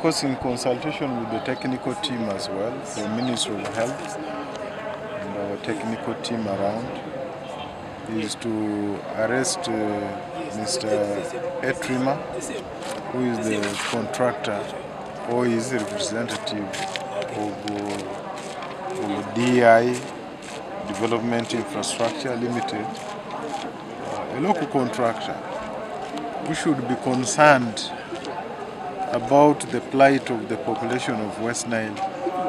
course, in consultation with the technical team as well, the Ministry of Health and our technical team around, is to arrest Mr. Etrima, who is the contractor or is representative of DI, Development Infrastructure Limited, a local contractor. We should be concerned about the plight of the population of West Nile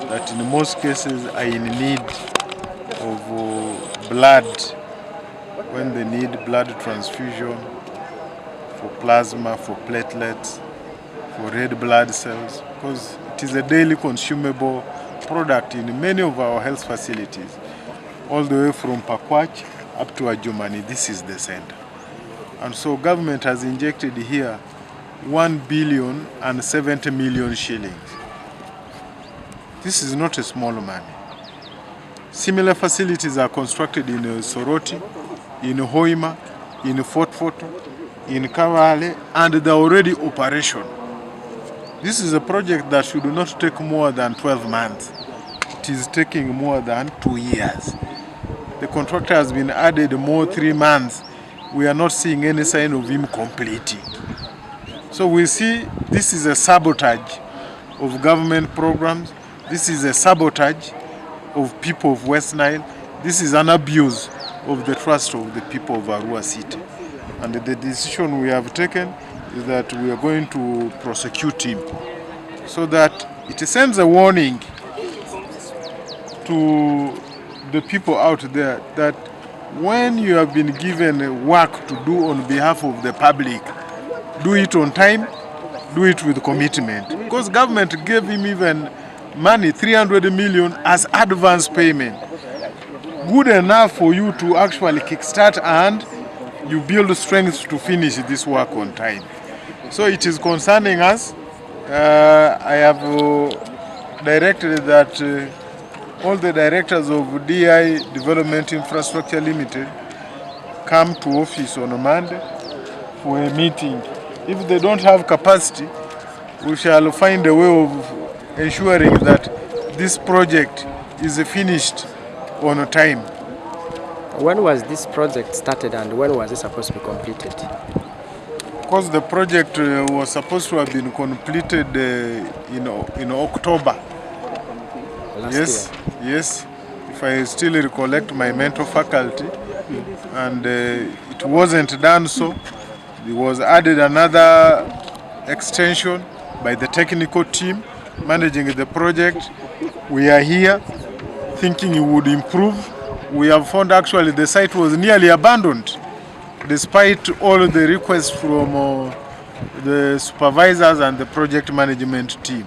that in most cases are in need of blood when they need blood transfusion for plasma, for platelets, for red blood cells, because it is a daily consumable product in many of our health facilities, all the way from Kumaketch up to Ajumani. This is the center. And so government has injected here 1 billion and 70 million shillings. This is not a small money. Similar facilities are constructed in Soroti, in Hoima, in Fort Foto, in Kawale, and they're already operational. This is a project that should not take more than 12 months. It is taking more than 2 years. The contractor has been added more 3 months. We are not seeing any sign of him completing. So we see this is a sabotage of government programs. This is a sabotage of people of West Nile. This is an abuse of the trust of the people of Arua City. And the decision we have taken is that we are going to prosecute him so that it sends a warning to the people out there that when you have been given work to do on behalf of the public, do it on time, do it with commitment. Because government gave him even money, 300 million as advance payment. Good enough for you to actually kickstart and you build strength to finish this work on time. So it is concerning us. I have directed that all the directors of DI Development Infrastructure Limited come to office on a Monday for a meeting. If they don't have capacity, we shall find a way of ensuring that this project is finished on time. When was this project started and when was it supposed to be completed? Because the project was supposed to have been completed in October. Last year. Yes, if I still recollect my mental faculty, and it wasn't done so. There was added another extension by the technical team managing the project. We are here thinking it would improve. We have found actually the site was nearly abandoned despite all the requests from the supervisors and the project management team.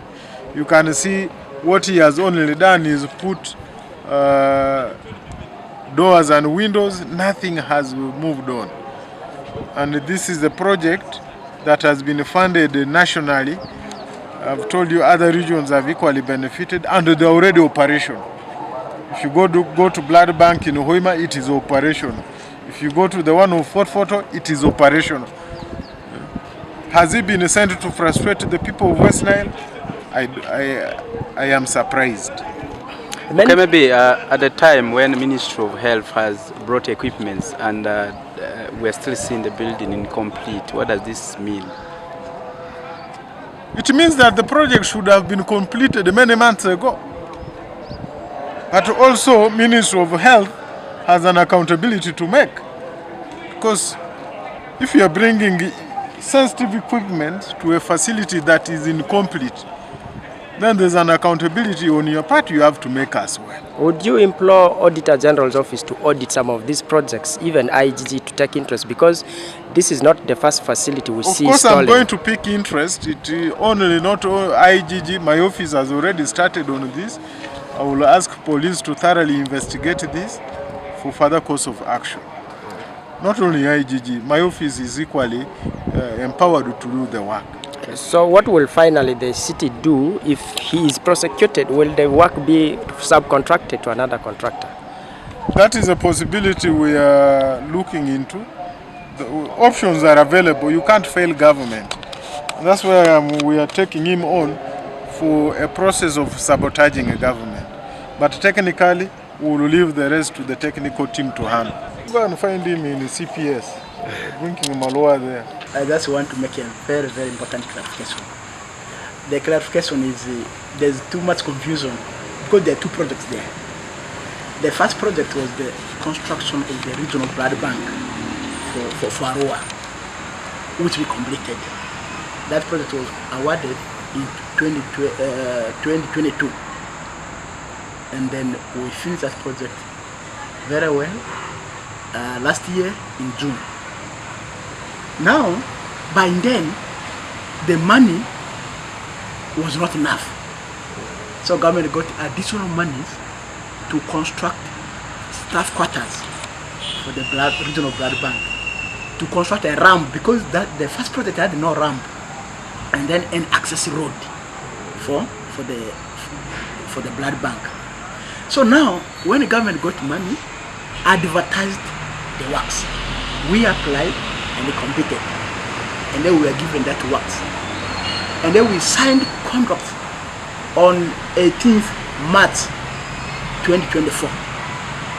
You can see what he has only done is put doors and windows. Nothing has moved on. And this is a project that has been funded nationally. I've told you other regions have equally benefited and they're already operational. If you go to Blood Bank in Hoima, it is operational. If you go to the one of Fort Foto, it is operational. Has it been sent to frustrate the people of West Nile? I am surprised. Okay, maybe at the time when the Ministry of Health has brought equipments and we're still seeing the building incomplete, what does this mean? It means that the project should have been completed many months ago. But also, Ministry of Health has an accountability to make. Because if you are bringing sensitive equipment to a facility that is incomplete, then there's an accountability on your part you have to make as well. Would you implore Auditor General's office to audit some of these projects, even IGG, to take interest? Because this is not the first facility we see. Of course, I'm going to pick interest. It only not IGG. My office has already started on this. I will ask police to thoroughly investigate this for further course of action. Not only IGG, my office is equally empowered to do the work. So what will finally the city do if he is prosecuted? Will the work be subcontracted to another contractor? That is a possibility we are looking into. The options are available. You can't fail government. That's why we are taking him on for a process of sabotaging a government. But technically, we will leave the rest to the technical team to handle. Go and find him in the CPS, drinking Malwa there. I just want to make a very, very important clarification. The clarification is there's too much confusion because there are two projects there. The first project was the construction of the regional blood bank for Arua, which we completed. That project was awarded in 2022. And then we finished that project very well last year in June. Now, by then, the money was not enough. So government got additional monies to construct staff quarters for the regional blood bank, to construct a ramp, because the first project had no ramp, and then an access road for the blood bank. So now, when the government got money, advertised the works. We applied and they competed, and then we were given that works. And then we signed contracts on 18th March 2024.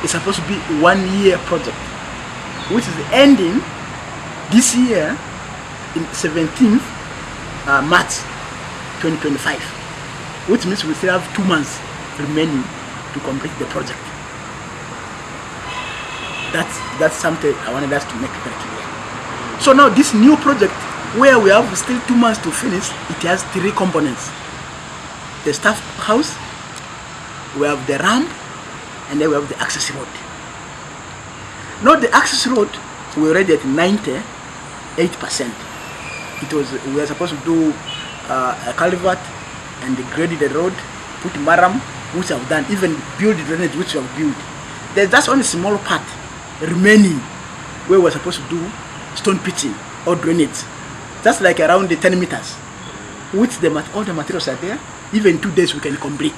It's supposed to be a 1-year project, which is ending this year in 17th March 2025, which means we still have 2 months remaining to complete the project. That's something I wanted us to make very clear. So now this new project, where we have still 2 months to finish, it has 3 components. The staff house, we have the ramp, and then we have the access road. Now the access road, we're already at 98%. We were supposed to do a culvert and graded the road, put maram, which I've done, even build the drainage, which we have built. There's just only a small part remaining where we're supposed to do stone pitching or drainage. That's like around the 10 meters, which all the materials are there. Even 2 days we can complete.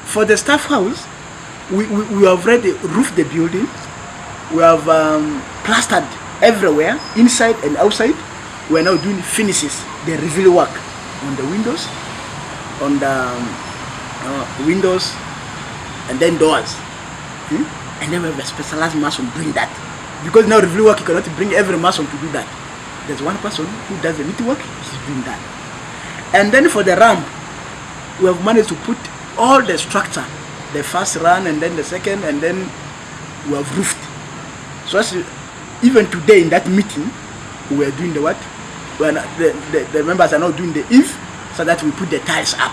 For the staff house, we have already roofed the building. We have plastered everywhere, inside and outside. We are now doing finishes, the reveal work on the windows, and then doors. And then we have a specialized mason doing that. Because now reveal work, you cannot bring every mason to do that. There's one person who does the metal work, he's doing that. And then for the ramp, we have managed to put all the structure, the first run and then the second, and then we have roofed. So as even today in that meeting, we are doing the what? The members are now doing the eave, so that we put the tiles up.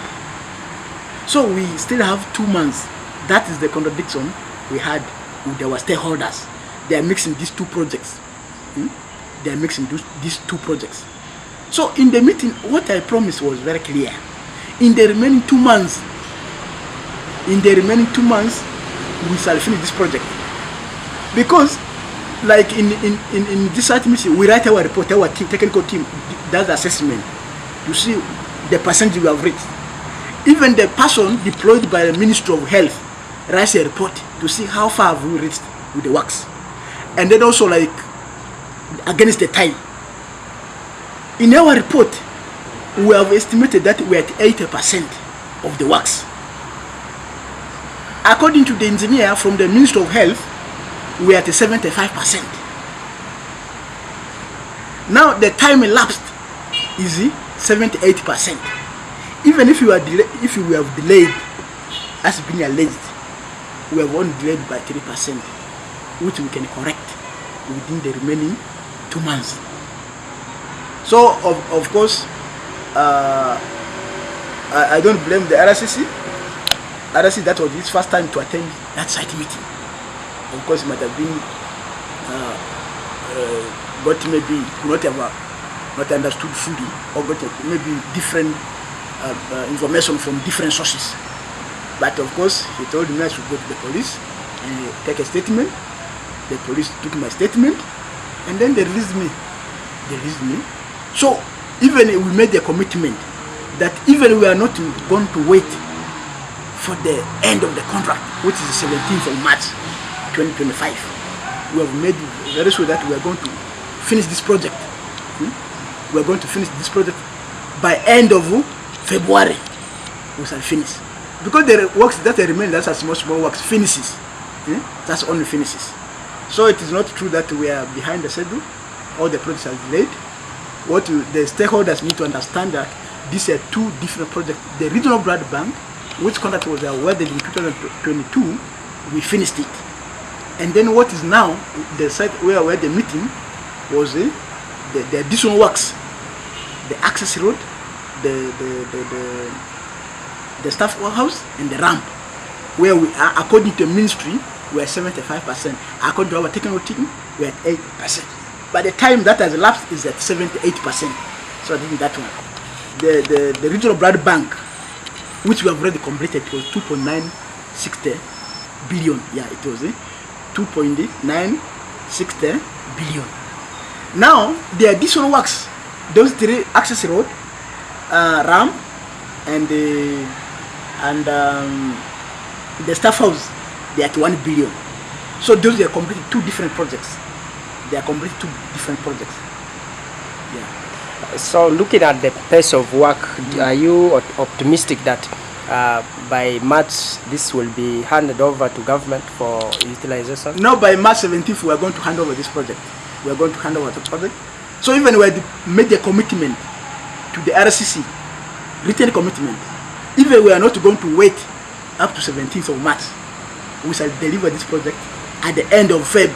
So we still have 2 months. That is the contradiction we had with our stakeholders. They are mixing these 2 projects. They are mixing these 2 projects. So in the meeting, what I promised was very clear. In the remaining 2 months, we shall finish this project. Because, like in this site meeting, we write our report, our technical team does the assessment to see the percentage we have reached. Even the person deployed by the Ministry of Health writes a report to see how far have we reached with the works. And then also like against the time. In our report, we have estimated that we are at 80% of the works. According to the engineer from the Ministry of Health, we are at 75%. Now the time elapsed is 78%. Even if we have delayed, as being alleged, we have only delayed by 3%, which we can correct within the remaining 2 months. So of course, I don't blame the RCC. RCC, that was his first time to attend that site meeting. Of course, it might have been, but maybe not understood fully, or got maybe different information from different sources. But of course, he told me I should go to the police and take a statement. The police took my statement, and then they released me. So even we made a commitment that even we are not going to wait for the end of the contract, which is the 17th of March 2025. We have made very sure that we are going to finish this project. We are going to finish this project by end of February, we shall finish. Because the works that remain, that's a small works, finishes. That's only finishes. So it is not true that we are behind the schedule. All the projects are delayed. The stakeholders need to understand that these are two different projects. The regional blood bank, which contract was awarded in 2022, we finished it. And then what is now, the site where the meeting was the additional works, the access road, the staff house, and the ramp, where we are, according to the ministry, we are 75%. According to our technical team, we are at 8%. By the time that has elapsed is at 78%. So I think that one. The regional blood bank, which we have already completed, was 2.960 billion. Yeah, it was 2.960 billion. Now the additional works, those three access road, ramp, and the staff house, they are at 1 billion. So those are completed two different projects. Yeah. So looking at the pace of work, are you optimistic that by March this will be handed over to government for utilization? No, by March 17th we are going to hand over this project. We are going to hand over the project. So even we had made a commitment to the RCC, written commitment. Even we are not going to wait up to 17th of March. We shall deliver this project at the end of Feb.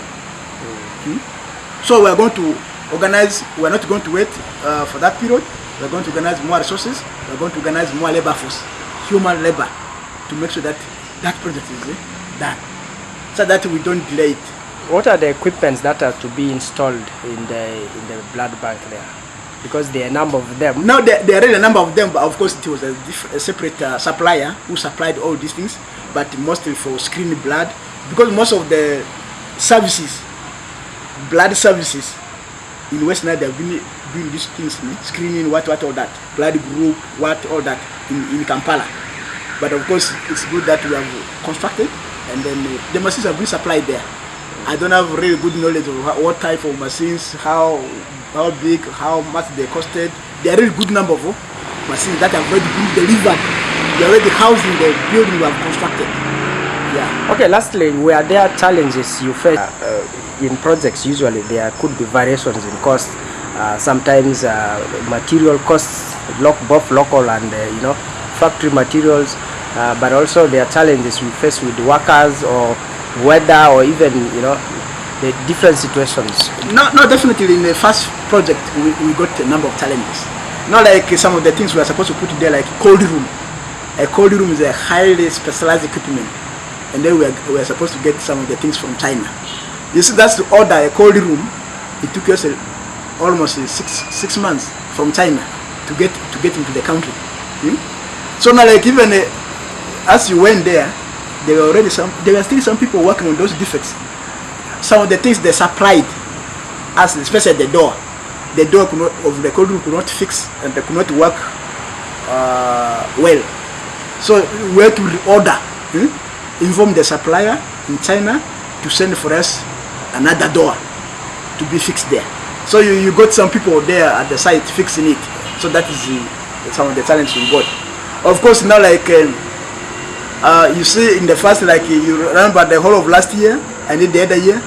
So we are going to organize, we are not going to wait for that period. We are going to organize more resources. We are going to organize more labor force, human labor, to make sure that that project is done, so that we don't delay it. What are the equipments that are to be installed in the blood bank there? Because there are a number of them. No, there are a number of them, but of course it was a separate supplier who supplied all these things, but mostly for screening blood, because most of the services, blood services in West Nile, they have been doing these things, screening, all that, blood group, all that in Kampala. But of course, it's good that we have constructed, and then the machines have been supplied there. I don't have really good knowledge of what type of machines, how big, how much they costed. There are really good number of machines that have already been delivered. They are already housed in the building we have constructed. Yeah. Okay, lastly, were there challenges you faced in projects? Usually there could be variations in cost. Sometimes material costs, both local and factory materials, but also there are challenges we face with workers or weather, or even the different situations. No, definitely in the first project we got a number of challenges. Not like some of the things we are supposed to put there, like cold room. A cold room is a highly specialized equipment, and then we are supposed to get some of the things from China. You see, that's to order a cold room. It took us almost six months from China to get into the country. So now, like, even as you went there, there were still some people working on those defects. Some of the things they supplied, as especially the door of the cold room could not fix, and they could not work well. So we had to reorder, inform the supplier in China to send for us another door to be fixed there. So you got some people there at the site fixing it. So that is some of the challenges we got. Of course, now, like you see in the first, like you remember the whole of last year and in the other year,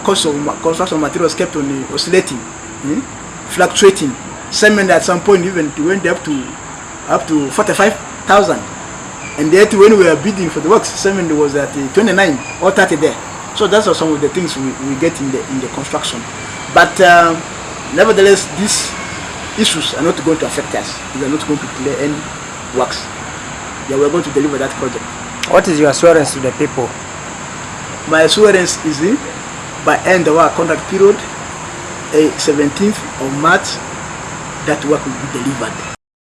cost of construction materials kept on oscillating, fluctuating. Cement at some point even went up to 45,000, and yet when we were bidding for the works, cement was at 29 or 30 there. So that's some of the things we get in the construction. But nevertheless, these issues are not going to affect us. We are not going to delay any works. Yeah, we are going to deliver that project. What is your assurance to the people? My assurance is by end of our contract period, 17th of March, that work will be delivered.